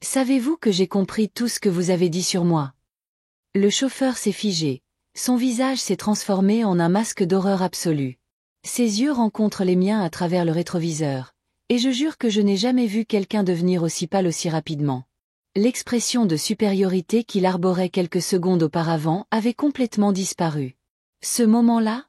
Savez-vous que j'ai compris tout ce que vous avez dit sur moi? Le chauffeur s'est figé. Son visage s'est transformé en un masque d'horreur absolue. Ses yeux rencontrent les miens à travers le rétroviseur. Et je jure que je n'ai jamais vu quelqu'un devenir aussi pâle aussi rapidement. L'expression de supériorité qu'il arborait quelques secondes auparavant avait complètement disparu. Ce moment-là?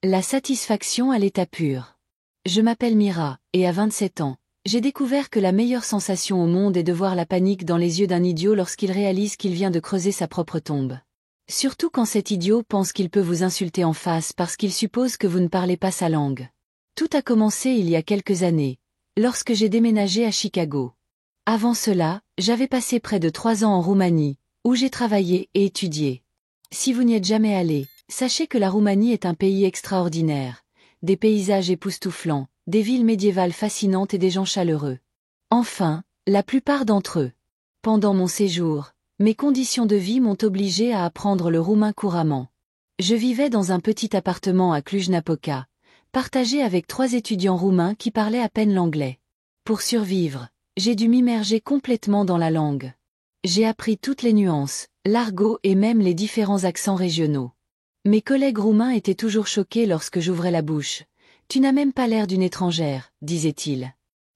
La satisfaction à l'état pur. Je m'appelle Mira, et à 27 ans, j'ai découvert que la meilleure sensation au monde est de voir la panique dans les yeux d'un idiot lorsqu'il réalise qu'il vient de creuser sa propre tombe. Surtout quand cet idiot pense qu'il peut vous insulter en face parce qu'il suppose que vous ne parlez pas sa langue. Tout a commencé il y a quelques années, lorsque j'ai déménagé à Chicago. Avant cela, j'avais passé près de 3 ans en Roumanie, où j'ai travaillé et étudié. Si vous n'y êtes jamais allé, sachez que la Roumanie est un pays extraordinaire. Des paysages époustouflants, des villes médiévales fascinantes et des gens chaleureux. Enfin, la plupart d'entre eux. Pendant mon séjour, mes conditions de vie m'ont obligé à apprendre le roumain couramment. Je vivais dans un petit appartement à Cluj-Napoca, partagé avec 3 étudiants roumains qui parlaient à peine l'anglais. Pour survivre, j'ai dû m'immerger complètement dans la langue. J'ai appris toutes les nuances, l'argot et même les différents accents régionaux. Mes collègues roumains étaient toujours choqués lorsque j'ouvrais la bouche. « Tu n'as même pas l'air d'une étrangère », disaient-ils.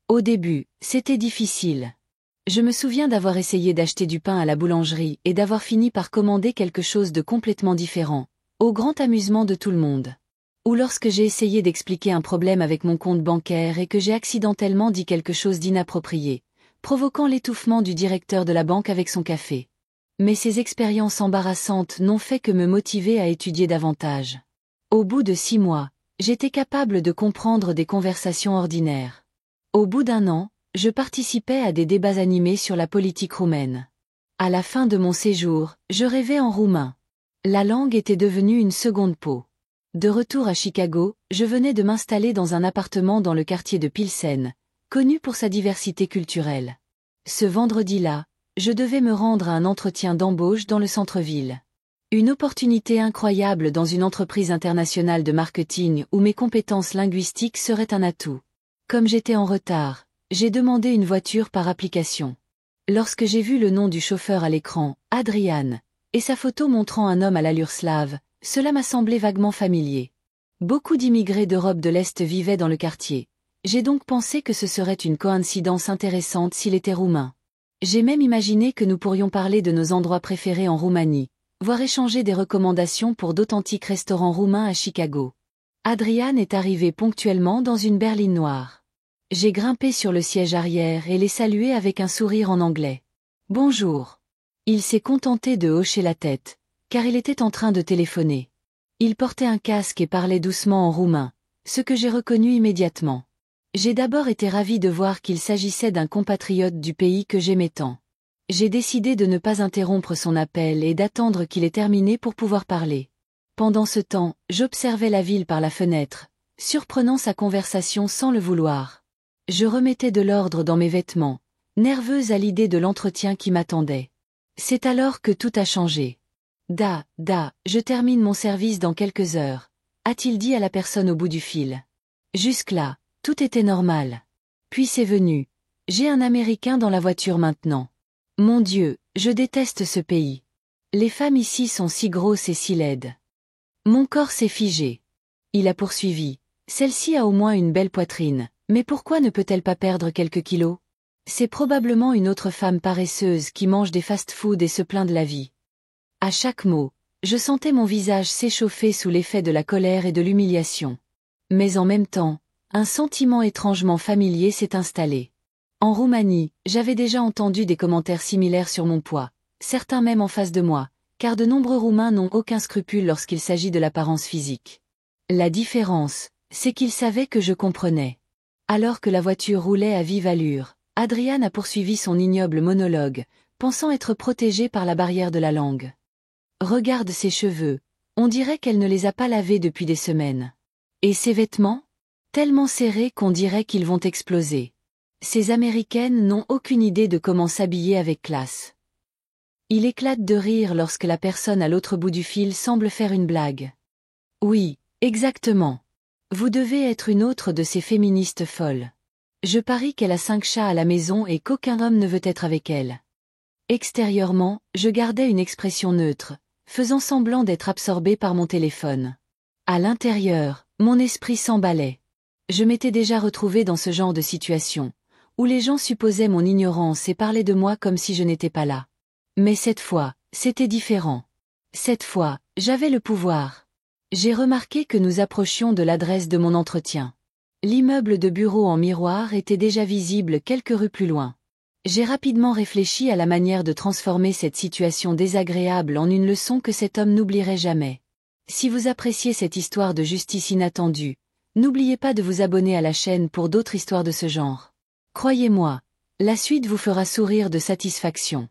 Au début, c'était difficile. Je me souviens d'avoir essayé d'acheter du pain à la boulangerie et d'avoir fini par commander quelque chose de complètement différent, au grand amusement de tout le monde. Ou lorsque j'ai essayé d'expliquer un problème avec mon compte bancaire et que j'ai accidentellement dit quelque chose d'inapproprié, provoquant l'étouffement du directeur de la banque avec son café. Mais ces expériences embarrassantes n'ont fait que me motiver à étudier davantage. Au bout de 6 mois, j'étais capable de comprendre des conversations ordinaires. Au bout d'1 an, je participais à des débats animés sur la politique roumaine. À la fin de mon séjour, je rêvais en roumain. La langue était devenue une seconde peau. De retour à Chicago, je venais de m'installer dans un appartement dans le quartier de Pilsen, connu pour sa diversité culturelle. Ce vendredi-là, je devais me rendre à un entretien d'embauche dans le centre-ville. Une opportunité incroyable dans une entreprise internationale de marketing où mes compétences linguistiques seraient un atout. Comme j'étais en retard, j'ai demandé une voiture par application. Lorsque j'ai vu le nom du chauffeur à l'écran, Adrian, et sa photo montrant un homme à l'allure slave, cela m'a semblé vaguement familier. Beaucoup d'immigrés d'Europe de l'Est vivaient dans le quartier. J'ai donc pensé que ce serait une coïncidence intéressante s'il était roumain. J'ai même imaginé que nous pourrions parler de nos endroits préférés en Roumanie, voire échanger des recommandations pour d'authentiques restaurants roumains à Chicago. Adrian est arrivé ponctuellement dans une berline noire. J'ai grimpé sur le siège arrière et l'ai salué avec un sourire en anglais. « Bonjour ». Il s'est contenté de hocher la tête, car il était en train de téléphoner. Il portait un casque et parlait doucement en roumain, ce que j'ai reconnu immédiatement. J'ai d'abord été ravi de voir qu'il s'agissait d'un compatriote du pays que j'aimais tant. J'ai décidé de ne pas interrompre son appel et d'attendre qu'il ait terminé pour pouvoir parler. Pendant ce temps, j'observais la ville par la fenêtre, surprenant sa conversation sans le vouloir. Je remettais de l'ordre dans mes vêtements, nerveuse à l'idée de l'entretien qui m'attendait. C'est alors que tout a changé. Je termine mon service dans quelques heures, a-t-il dit à la personne au bout du fil. Jusque-là, tout était normal. Puis c'est venu. J'ai un Américain dans la voiture maintenant. Mon Dieu, je déteste ce pays. Les femmes ici sont si grosses et si laides. Mon corps s'est figé. Il a poursuivi. Celle-ci a au moins une belle poitrine, mais pourquoi ne peut-elle pas perdre quelques kilos? C'est probablement une autre femme paresseuse qui mange des fast-foods et se plaint de la vie. À chaque mot, je sentais mon visage s'échauffer sous l'effet de la colère et de l'humiliation. Mais en même temps, un sentiment étrangement familier s'est installé. En Roumanie, j'avais déjà entendu des commentaires similaires sur mon poids, certains même en face de moi, car de nombreux Roumains n'ont aucun scrupule lorsqu'il s'agit de l'apparence physique. La différence, c'est qu'ils savaient que je comprenais. Alors que la voiture roulait à vive allure, Adrian a poursuivi son ignoble monologue, pensant être protégé par la barrière de la langue. Regarde ses cheveux, on dirait qu'elle ne les a pas lavés depuis des semaines. Et ses vêtements? Tellement serrés qu'on dirait qu'ils vont exploser. Ces Américaines n'ont aucune idée de comment s'habiller avec classe. Il éclate de rire lorsque la personne à l'autre bout du fil semble faire une blague. Oui, exactement. Vous devez être une autre de ces féministes folles. Je parie qu'elle a 5 chats à la maison et qu'aucun homme ne veut être avec elle. Extérieurement, je gardais une expression neutre, faisant semblant d'être absorbé par mon téléphone. À l'intérieur, mon esprit s'emballait. Je m'étais déjà retrouvé dans ce genre de situation, où les gens supposaient mon ignorance et parlaient de moi comme si je n'étais pas là. Mais cette fois, c'était différent. Cette fois, j'avais le pouvoir. J'ai remarqué que nous approchions de l'adresse de mon entretien. L'immeuble de bureau en miroir était déjà visible quelques rues plus loin. J'ai rapidement réfléchi à la manière de transformer cette situation désagréable en une leçon que cet homme n'oublierait jamais. Si vous appréciez cette histoire de justice inattendue, n'oubliez pas de vous abonner à la chaîne pour d'autres histoires de ce genre. Croyez-moi, la suite vous fera sourire de satisfaction.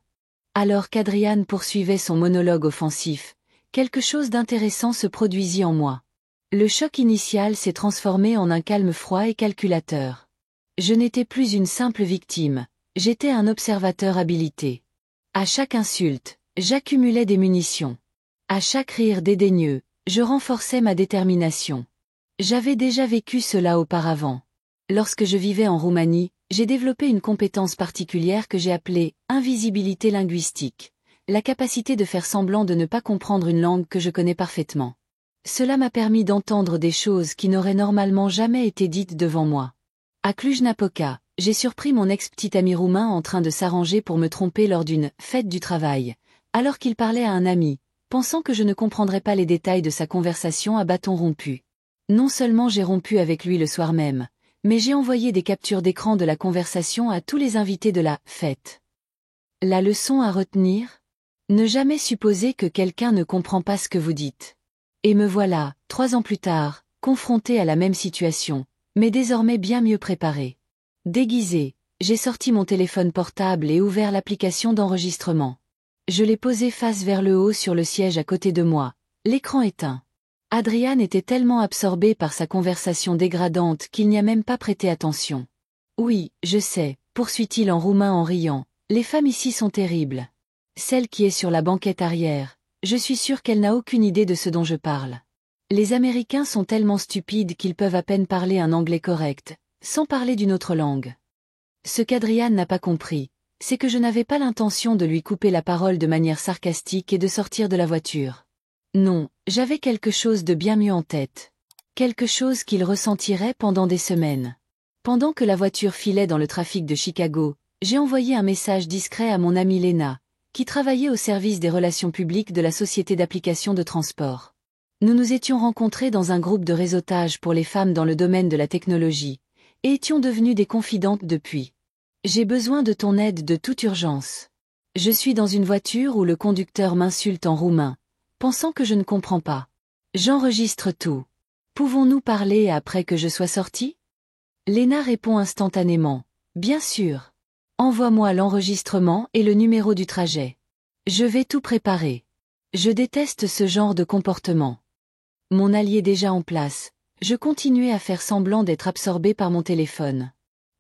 Alors qu'Adrian poursuivait son monologue offensif, quelque chose d'intéressant se produisit en moi. Le choc initial s'est transformé en un calme froid et calculateur. Je n'étais plus une simple victime, j'étais un observateur habilité. À chaque insulte, j'accumulais des munitions. À chaque rire dédaigneux, je renforçais ma détermination. J'avais déjà vécu cela auparavant. Lorsque je vivais en Roumanie, j'ai développé une compétence particulière que j'ai appelée « invisibilité linguistique », la capacité de faire semblant de ne pas comprendre une langue que je connais parfaitement. Cela m'a permis d'entendre des choses qui n'auraient normalement jamais été dites devant moi. À Cluj-Napoca, j'ai surpris mon ex-petit ami roumain en train de s'arranger pour me tromper lors d'une « fête du travail », alors qu'il parlait à un ami, pensant que je ne comprendrais pas les détails de sa conversation à bâton rompu. Non seulement j'ai rompu avec lui le soir même, mais j'ai envoyé des captures d'écran de la conversation à tous les invités de la fête. La leçon à retenir ? Ne jamais supposer que quelqu'un ne comprend pas ce que vous dites. Et me voilà, 3 ans plus tard, confronté à la même situation, mais désormais bien mieux préparé. Déguisé, j'ai sorti mon téléphone portable et ouvert l'application d'enregistrement. Je l'ai posé face vers le haut sur le siège à côté de moi, l'écran éteint. Adrian était tellement absorbé par sa conversation dégradante qu'il n'y a même pas prêté attention. Oui, je sais, poursuit-il en roumain en riant, les femmes ici sont terribles. Celle qui est sur la banquette arrière, je suis sûr qu'elle n'a aucune idée de ce dont je parle. Les Américains sont tellement stupides qu'ils peuvent à peine parler un anglais correct, sans parler d'une autre langue. Ce qu'Adrian n'a pas compris, c'est que je n'avais pas l'intention de lui couper la parole de manière sarcastique et de sortir de la voiture. Non, j'avais quelque chose de bien mieux en tête. Quelque chose qu'il ressentirait pendant des semaines. Pendant que la voiture filait dans le trafic de Chicago, j'ai envoyé un message discret à mon amie Lena, qui travaillait au service des relations publiques de la société d'application de transport. Nous nous étions rencontrés dans un groupe de réseautage pour les femmes dans le domaine de la technologie, et étions devenues des confidentes depuis. J'ai besoin de ton aide de toute urgence. Je suis dans une voiture où le conducteur m'insulte en roumain, pensant que je ne comprends pas. J'enregistre tout. Pouvons-nous parler après que je sois sortie ? Lena répond instantanément. Bien sûr. Envoie-moi l'enregistrement et le numéro du trajet. Je vais tout préparer. Je déteste ce genre de comportement. Mon allié déjà en place, je continuais à faire semblant d'être absorbé par mon téléphone.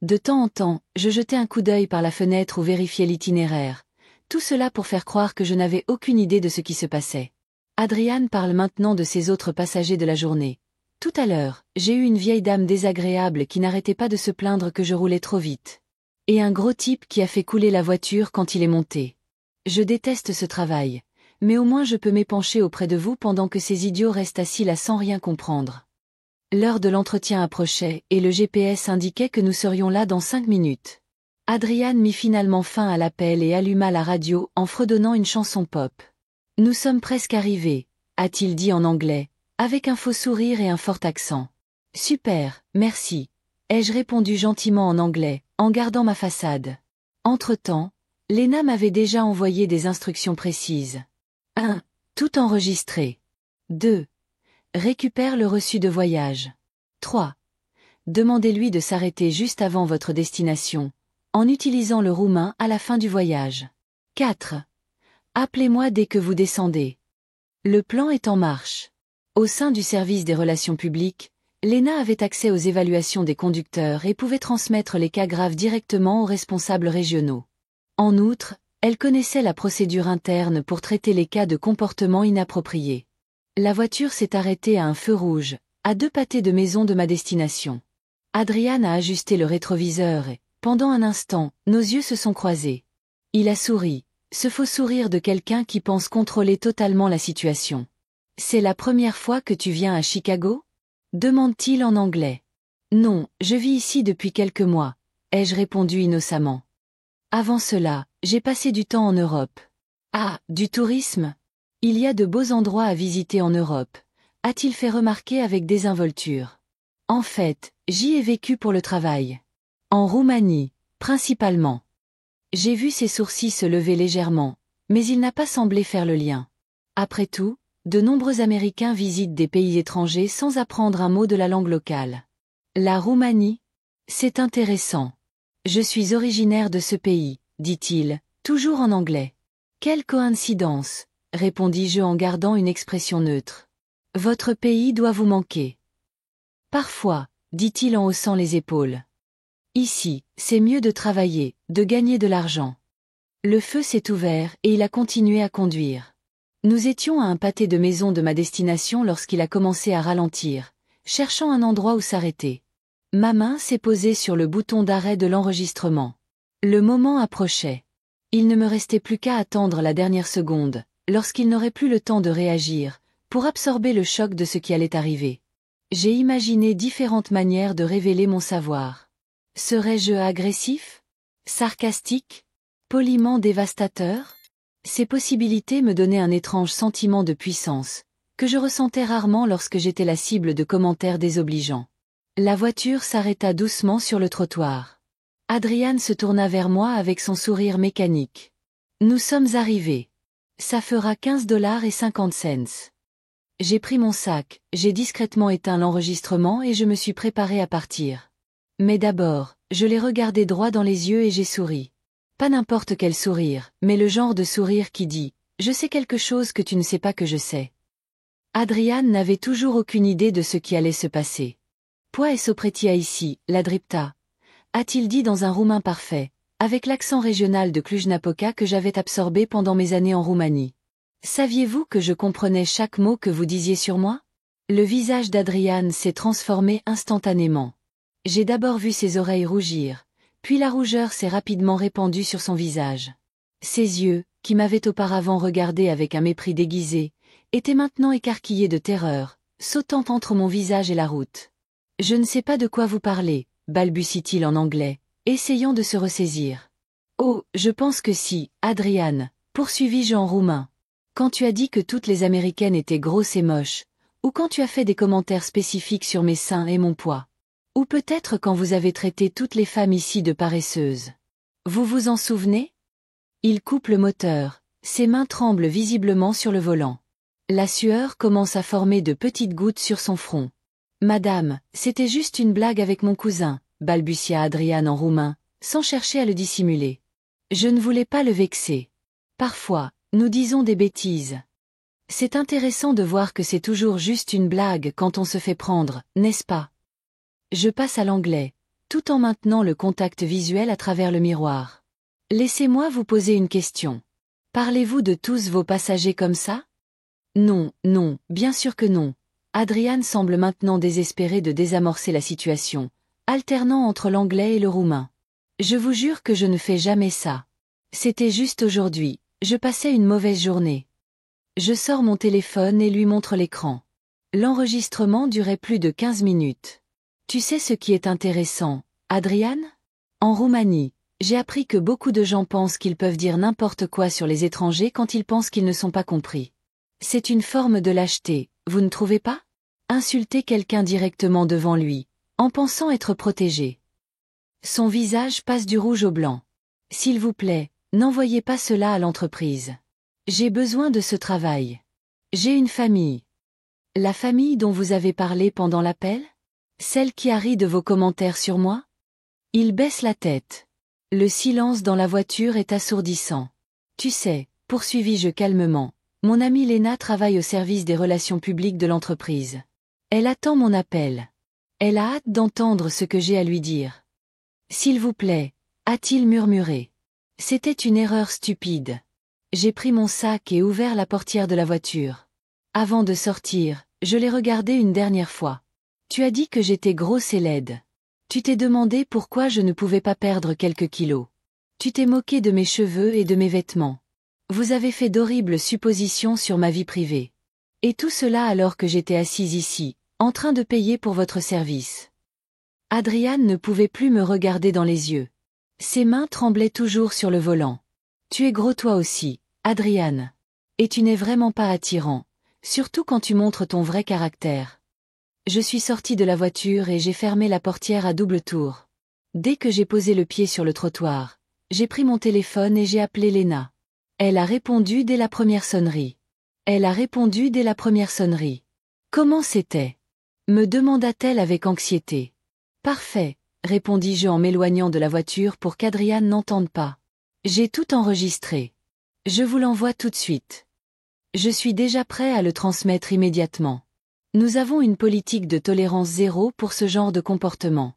De temps en temps, je jetais un coup d'œil par la fenêtre ou vérifiais l'itinéraire. Tout cela pour faire croire que je n'avais aucune idée de ce qui se passait. Adrian parle maintenant de ses autres passagers de la journée. Tout à l'heure, j'ai eu une vieille dame désagréable qui n'arrêtait pas de se plaindre que je roulais trop vite. Et un gros type qui a fait couler la voiture quand il est monté. Je déteste ce travail, mais au moins je peux m'épancher auprès de vous pendant que ces idiots restent assis là sans rien comprendre. L'heure de l'entretien approchait et le GPS indiquait que nous serions là dans 5 minutes. Adrian mit finalement fin à l'appel et alluma la radio en fredonnant une chanson pop. Nous sommes presque arrivés, a-t-il dit en anglais, avec un faux sourire et un fort accent. Super, merci, ai-je répondu gentiment en anglais, en gardant ma façade. Entre-temps, Lena m'avait déjà envoyé des instructions précises. 1. Tout enregistré. 2. Récupère le reçu de voyage. 3. Demandez-lui de s'arrêter juste avant votre destination, en utilisant le roumain à la fin du voyage. 4. Appelez-moi dès que vous descendez. Le plan est en marche. Au sein du service des relations publiques, Lena avait accès aux évaluations des conducteurs et pouvait transmettre les cas graves directement aux responsables régionaux. En outre, elle connaissait la procédure interne pour traiter les cas de comportement inapproprié. La voiture s'est arrêtée à un feu rouge, à 2 pâtés de maison de ma destination. Adrian a ajusté le rétroviseur et, pendant un instant, nos yeux se sont croisés. Il a souri, Ce faux sourire de quelqu'un qui pense contrôler totalement la situation. C'est la première fois que tu viens à Chicago? Demande-t-il en anglais. Non, je vis ici depuis quelques mois, ai-je répondu innocemment. Avant cela, j'ai passé du temps en Europe. Ah, du tourisme? Il y a de beaux endroits à visiter en Europe, a-t-il fait remarquer avec désinvolture. En fait, j'y ai vécu pour le travail. En Roumanie, principalement. J'ai vu ses sourcils se lever légèrement, mais il n'a pas semblé faire le lien. Après tout, de nombreux Américains visitent des pays étrangers sans apprendre un mot de la langue locale. La Roumanie? C'est intéressant. Je suis originaire de ce pays, dit-il, toujours en anglais. Quelle coïncidence, répondis-je en gardant une expression neutre. Votre pays doit vous manquer. Parfois, dit-il en haussant les épaules. Ici, c'est mieux de travailler, de gagner de l'argent. Le feu s'est ouvert et il a continué à conduire. Nous étions à un pâté de maison de ma destination lorsqu'il a commencé à ralentir, cherchant un endroit où s'arrêter. Ma main s'est posée sur le bouton d'arrêt de l'enregistrement. Le moment approchait. Il ne me restait plus qu'à attendre la dernière seconde, lorsqu'il n'aurait plus le temps de réagir, pour absorber le choc de ce qui allait arriver. J'ai imaginé différentes manières de révéler mon savoir. Serais-je agressif? Sarcastique? Poliment dévastateur? Ces possibilités me donnaient un étrange sentiment de puissance, que je ressentais rarement lorsque j'étais la cible de commentaires désobligeants. La voiture s'arrêta doucement sur le trottoir. Adrian se tourna vers moi avec son sourire mécanique. Nous sommes arrivés. Ça fera 15,50 $. J'ai pris mon sac, j'ai discrètement éteint l'enregistrement et je me suis préparé à partir. Mais d'abord, je l'ai regardé droit dans les yeux et j'ai souri. Pas n'importe quel sourire, mais le genre de sourire qui dit « Je sais quelque chose que tu ne sais pas que je sais ». Adrian n'avait toujours aucune idée de ce qui allait se passer. « Poi sopretia ici, la dripta », a-t-il dit dans un roumain parfait, avec l'accent régional de Cluj-Napoca que j'avais absorbé pendant mes années en Roumanie. Saviez-vous que je comprenais chaque mot que vous disiez sur moi? Le visage d'Adrian s'est transformé instantanément. J'ai d'abord vu ses oreilles rougir, puis la rougeur s'est rapidement répandue sur son visage. Ses yeux, qui m'avaient auparavant regardé avec un mépris déguisé, étaient maintenant écarquillés de terreur, sautant entre mon visage et la route. « Je ne sais pas de quoi vous parlez », balbutie-t-il en anglais, essayant de se ressaisir. « Oh, je pense que si, Adrian, poursuivis-je en roumain. Quand tu as dit que toutes les Américaines étaient grosses et moches, ou quand tu as fait des commentaires spécifiques sur mes seins et mon poids. Ou peut-être quand vous avez traité toutes les femmes ici de paresseuses. Vous vous en souvenez? » Il coupe le moteur, ses mains tremblent visiblement sur le volant. La sueur commence à former de petites gouttes sur son front. « Madame, c'était juste une blague avec mon cousin, » balbutia Adrian en roumain, sans chercher à le dissimuler. Je ne voulais pas le vexer. Parfois, nous disons des bêtises. C'est intéressant de voir que c'est toujours juste une blague quand on se fait prendre, n'est-ce pas? Je passe à l'anglais, tout en maintenant le contact visuel à travers le miroir. Laissez-moi vous poser une question. Parlez-vous de tous vos passagers comme ça? Non, non, bien sûr que non. Adrian semble maintenant désespéré de désamorcer la situation, alternant entre l'anglais et le roumain. Je vous jure que je ne fais jamais ça. C'était juste aujourd'hui, je passais une mauvaise journée. Je sors mon téléphone et lui montre l'écran. L'enregistrement durait plus de 15 minutes. Tu sais ce qui est intéressant, Adrian? En Roumanie, j'ai appris que beaucoup de gens pensent qu'ils peuvent dire n'importe quoi sur les étrangers quand ils pensent qu'ils ne sont pas compris. C'est une forme de lâcheté, vous ne trouvez pas? Insulter quelqu'un directement devant lui, en pensant être protégé. Son visage passe du rouge au blanc. S'il vous plaît, n'envoyez pas cela à l'entreprise. J'ai besoin de ce travail. J'ai une famille. La famille dont vous avez parlé pendant l'appel? Celle qui a ri de vos commentaires sur moi? Il baisse la tête. Le silence dans la voiture est assourdissant. Tu sais, poursuivis-je calmement, mon amie Lena travaille au service des relations publiques de l'entreprise. Elle attend mon appel. Elle a hâte d'entendre ce que j'ai à lui dire. S'il vous plaît, a-t-il murmuré. C'était une erreur stupide. J'ai pris mon sac et ouvert la portière de la voiture. Avant de sortir, je l'ai regardé une dernière fois. Tu as dit que j'étais grosse et laide. Tu t'es demandé pourquoi je ne pouvais pas perdre quelques kilos. Tu t'es moqué de mes cheveux et de mes vêtements. Vous avez fait d'horribles suppositions sur ma vie privée. Et tout cela alors que j'étais assise ici, en train de payer pour votre service. Adrian ne pouvait plus me regarder dans les yeux. Ses mains tremblaient toujours sur le volant. Tu es gros toi aussi, Adrian. Et tu n'es vraiment pas attirant, surtout quand tu montres ton vrai caractère. Je suis sortie de la voiture et j'ai fermé la portière à double tour. Dès que j'ai posé le pied sur le trottoir, j'ai pris mon téléphone et j'ai appelé Lena. Elle a répondu dès la première sonnerie. Comment c'était? Me demanda-t-elle avec anxiété. Parfait, répondis-je en m'éloignant de la voiture pour qu'Adrian n'entende pas. J'ai tout enregistré. Je vous l'envoie tout de suite. Je suis déjà prêt à le transmettre immédiatement. Nous avons une politique de tolérance zéro pour ce genre de comportement.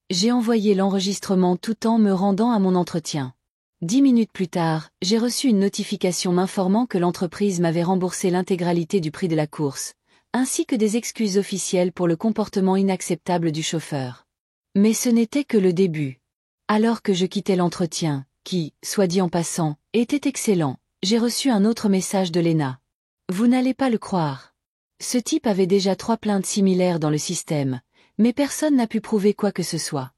J'ai envoyé l'enregistrement tout en me rendant à mon entretien. 10 minutes plus tard, j'ai reçu une notification m'informant que l'entreprise m'avait remboursé l'intégralité du prix de la course, ainsi que des excuses officielles pour le comportement inacceptable du chauffeur. Mais ce n'était que le début. Alors que je quittais l'entretien, qui, soit dit en passant, était excellent, j'ai reçu un autre message de Lena. Vous n'allez pas le croire. Ce type avait déjà 3 plaintes similaires dans le système, mais personne n'a pu prouver quoi que ce soit.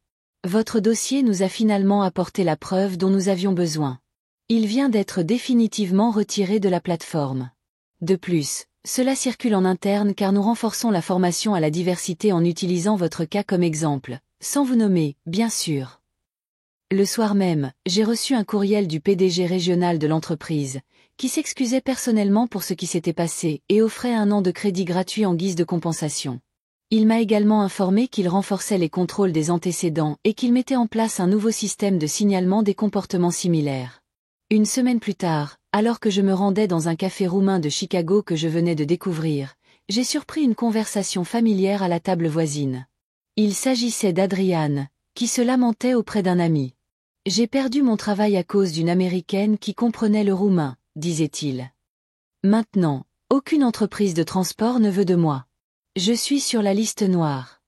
Votre dossier nous a finalement apporté la preuve dont nous avions besoin. Il vient d'être définitivement retiré de la plateforme. De plus, cela circule en interne car nous renforçons la formation à la diversité en utilisant votre cas comme exemple, sans vous nommer, bien sûr. Le soir même, j'ai reçu un courriel du PDG régional de l'entreprise, qui s'excusait personnellement pour ce qui s'était passé et offrait 1 an de crédit gratuit en guise de compensation. Il m'a également informé qu'il renforçait les contrôles des antécédents et qu'il mettait en place un nouveau système de signalement des comportements similaires. Une semaine plus tard, alors que je me rendais dans un café roumain de Chicago que je venais de découvrir, j'ai surpris une conversation familière à la table voisine. Il s'agissait d'Adrian, qui se lamentait auprès d'un ami. « J'ai perdu mon travail à cause d'une Américaine qui comprenait le roumain », disait-il. « Maintenant, aucune entreprise de transport ne veut de moi. Je suis sur la liste noire. »«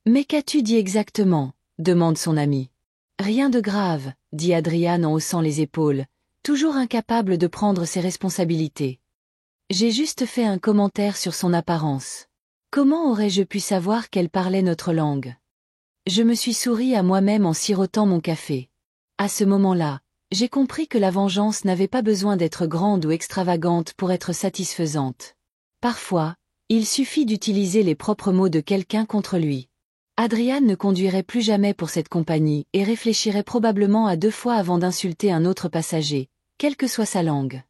Mais qu'as-tu dit exactement ?» demande son ami. « Rien de grave, » dit Adrian en haussant les épaules, toujours incapable de prendre ses responsabilités. « J'ai juste fait un commentaire sur son apparence. Comment aurais-je pu savoir qu'elle parlait notre langue ?» Je me suis souri à moi-même en sirotant mon café. À ce moment-là, j'ai compris que la vengeance n'avait pas besoin d'être grande ou extravagante pour être satisfaisante. Parfois, il suffit d'utiliser les propres mots de quelqu'un contre lui. Adrian ne conduirait plus jamais pour cette compagnie et réfléchirait probablement à 2 fois avant d'insulter un autre passager, quelle que soit sa langue.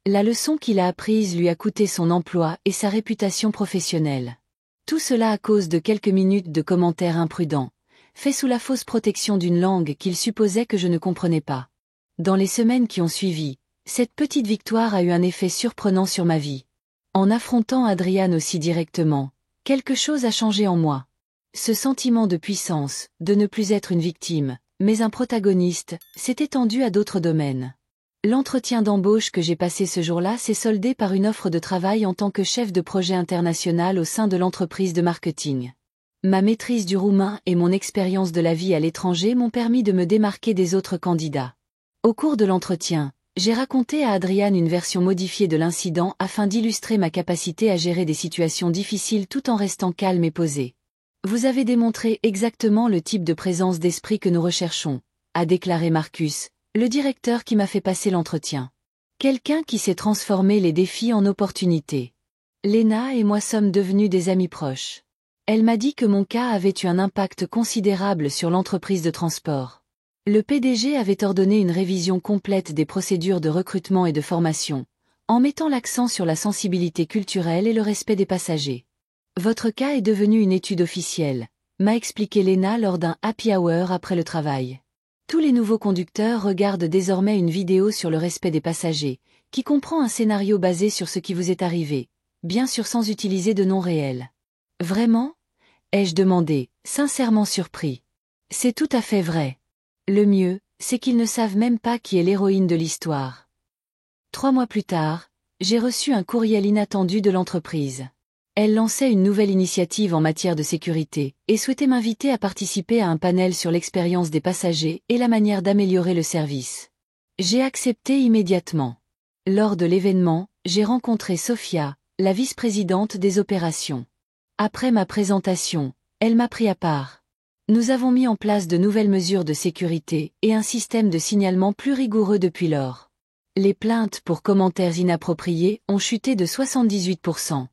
La leçon qu'il a apprise lui a coûté son emploi et sa réputation professionnelle. Tout cela à cause de quelques minutes de commentaires imprudents, faits sous la fausse protection d'une langue qu'il supposait que je ne comprenais pas. Dans les semaines qui ont suivi, cette petite victoire a eu un effet surprenant sur ma vie. En affrontant Adrian aussi directement, quelque chose a changé en moi. Ce sentiment de puissance, de ne plus être une victime, mais un protagoniste, s'est étendu à d'autres domaines. L'entretien d'embauche que j'ai passé ce jour-là s'est soldé par une offre de travail en tant que chef de projet international au sein de l'entreprise de marketing. Ma maîtrise du roumain et mon expérience de la vie à l'étranger m'ont permis de me démarquer des autres candidats. Au cours de l'entretien, j'ai raconté à Adrian une version modifiée de l'incident afin d'illustrer ma capacité à gérer des situations difficiles tout en restant calme et posé. « Vous avez démontré exactement le type de présence d'esprit que nous recherchons », a déclaré Marcus, le directeur qui m'a fait passer l'entretien. Quelqu'un qui sait transformer les défis en opportunités. Lena et moi sommes devenus des amis proches. Elle m'a dit que mon cas avait eu un impact considérable sur l'entreprise de transport. Le PDG avait ordonné une révision complète des procédures de recrutement et de formation, en mettant l'accent sur la sensibilité culturelle et le respect des passagers. Votre cas est devenu une étude officielle, m'a expliqué Lena lors d'un happy hour après le travail. Tous les nouveaux conducteurs regardent désormais une vidéo sur le respect des passagers, qui comprend un scénario basé sur ce qui vous est arrivé, bien sûr sans utiliser de nom réel. Vraiment ? Ai-je demandé, sincèrement surpris. C'est tout à fait vrai. Le mieux, c'est qu'ils ne savent même pas qui est l'héroïne de l'histoire. 3 mois plus tard, j'ai reçu un courriel inattendu de l'entreprise. Elle lançait une nouvelle initiative en matière de sécurité et souhaitait m'inviter à participer à un panel sur l'expérience des passagers et la manière d'améliorer le service. J'ai accepté immédiatement. Lors de l'événement, j'ai rencontré Sofia, la vice-présidente des opérations. Après ma présentation, elle m'a pris à part. Nous avons mis en place de nouvelles mesures de sécurité et un système de signalement plus rigoureux depuis lors. Les plaintes pour commentaires inappropriés ont chuté de 78%.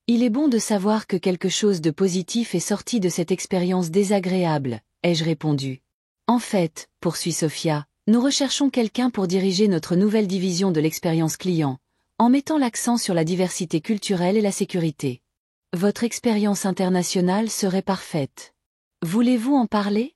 Il est bon de savoir que quelque chose de positif est sorti de cette expérience désagréable, ai-je répondu. En fait, poursuit Sofia, nous recherchons quelqu'un pour diriger notre nouvelle division de l'expérience client, en mettant l'accent sur la diversité culturelle et la sécurité. Votre expérience internationale serait parfaite. Voulez-vous en parler?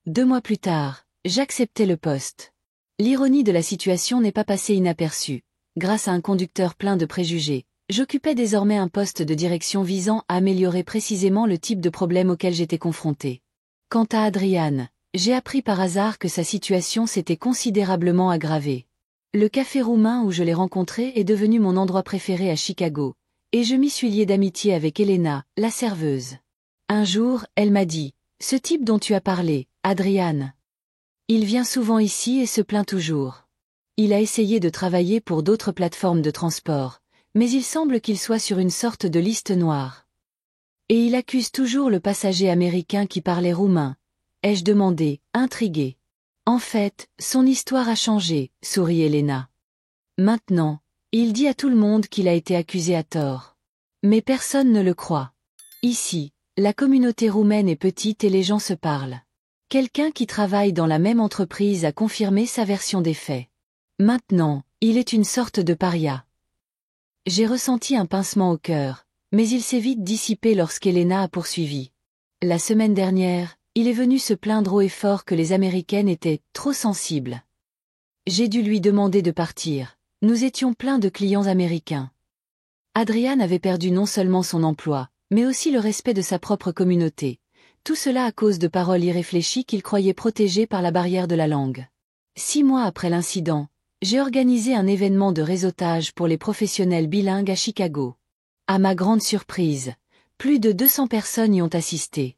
2 mois plus tard, j'acceptais le poste. L'ironie de la situation n'est pas passée inaperçue. Grâce à un conducteur plein de préjugés, j'occupais désormais un poste de direction visant à améliorer précisément le type de problème auquel j'étais confronté. Quant à Adrian, j'ai appris par hasard que sa situation s'était considérablement aggravée. Le café roumain où je l'ai rencontré est devenu mon endroit préféré à Chicago, et je m'y suis lié d'amitié avec Elena, la serveuse. Un jour, elle m'a dit, « Ce type dont tu as parlé, Adrian. Il vient souvent ici et se plaint toujours. Il a essayé de travailler pour d'autres plateformes de transport, mais il semble qu'il soit sur une sorte de liste noire. Et il accuse toujours le passager américain qui parlait roumain. » Ai-je demandé, intrigué. En fait, son histoire a changé, sourit Elena. Maintenant, il dit à tout le monde qu'il a été accusé à tort. Mais personne ne le croit. Ici, la communauté roumaine est petite et les gens se parlent. Quelqu'un qui travaille dans la même entreprise a confirmé sa version des faits. Maintenant, il est une sorte de paria. J'ai ressenti un pincement au cœur, mais il s'est vite dissipé lorsqu'Elena a poursuivi. La semaine dernière, il est venu se plaindre haut et fort que les Américaines étaient trop sensibles. J'ai dû lui demander de partir. Nous étions pleins de clients américains. Adrian avait perdu non seulement son emploi, mais aussi le respect de sa propre communauté. Tout cela à cause de paroles irréfléchies qu'il croyait protégées par la barrière de la langue. 6 mois après l'incident, j'ai organisé un événement de réseautage pour les professionnels bilingues à Chicago. À ma grande surprise, plus de 200 personnes y ont assisté.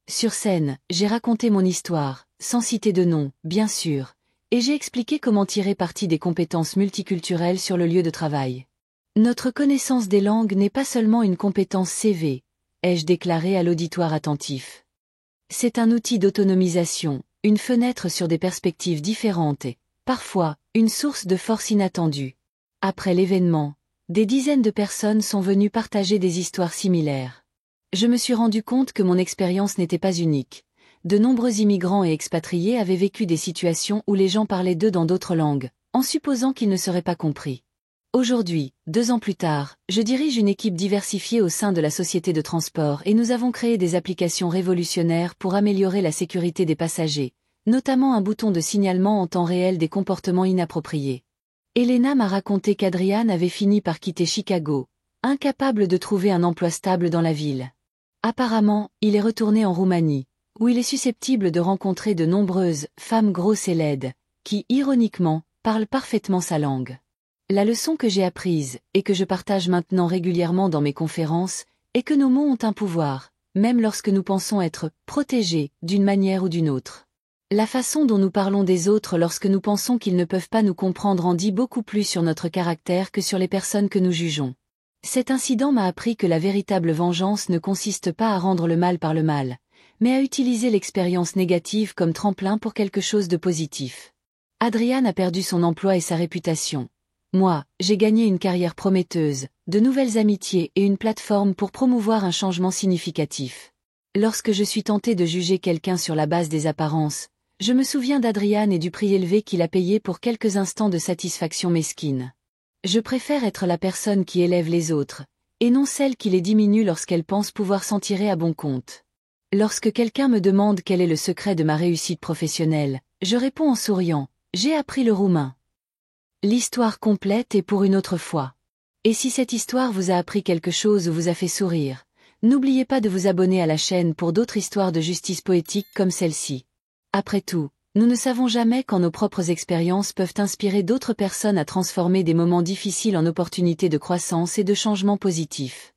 Sur scène, j'ai raconté mon histoire, sans citer de nom, bien sûr, et j'ai expliqué comment tirer parti des compétences multiculturelles sur le lieu de travail. Notre connaissance des langues n'est pas seulement une compétence CV, ai-je déclaré à l'auditoire attentif. C'est un outil d'autonomisation, une fenêtre sur des perspectives différentes et, parfois, une source de force inattendue. Après l'événement, des dizaines de personnes sont venues partager des histoires similaires. Je me suis rendu compte que mon expérience n'était pas unique. De nombreux immigrants et expatriés avaient vécu des situations où les gens parlaient d'eux dans d'autres langues, en supposant qu'ils ne seraient pas compris. Aujourd'hui, 2 ans plus tard, je dirige une équipe diversifiée au sein de la société de transport et nous avons créé des applications révolutionnaires pour améliorer la sécurité des passagers, notamment un bouton de signalement en temps réel des comportements inappropriés. Elena m'a raconté qu'Adrian avait fini par quitter Chicago, incapable de trouver un emploi stable dans la ville. Apparemment, il est retourné en Roumanie, où il est susceptible de rencontrer de nombreuses femmes grosses et laides, qui, ironiquement, parlent parfaitement sa langue. La leçon que j'ai apprise, et que je partage maintenant régulièrement dans mes conférences, est que nos mots ont un pouvoir, même lorsque nous pensons être protégés d'une manière ou d'une autre. La façon dont nous parlons des autres lorsque nous pensons qu'ils ne peuvent pas nous comprendre en dit beaucoup plus sur notre caractère que sur les personnes que nous jugeons. Cet incident m'a appris que la véritable vengeance ne consiste pas à rendre le mal par le mal, mais à utiliser l'expérience négative comme tremplin pour quelque chose de positif. Adrian a perdu son emploi et sa réputation. Moi, j'ai gagné une carrière prometteuse, de nouvelles amitiés et une plateforme pour promouvoir un changement significatif. Lorsque je suis tenté de juger quelqu'un sur la base des apparences, je me souviens d'Adrian et du prix élevé qu'il a payé pour quelques instants de satisfaction mesquine. Je préfère être la personne qui élève les autres, et non celle qui les diminue lorsqu'elle pense pouvoir s'en tirer à bon compte. Lorsque quelqu'un me demande quel est le secret de ma réussite professionnelle, je réponds en souriant, j'ai appris le roumain. L'histoire complète est pour une autre fois. Et si cette histoire vous a appris quelque chose ou vous a fait sourire, n'oubliez pas de vous abonner à la chaîne pour d'autres histoires de justice poétique comme celle-ci. Après tout, nous ne savons jamais quand nos propres expériences peuvent inspirer d'autres personnes à transformer des moments difficiles en opportunités de croissance et de changement positif.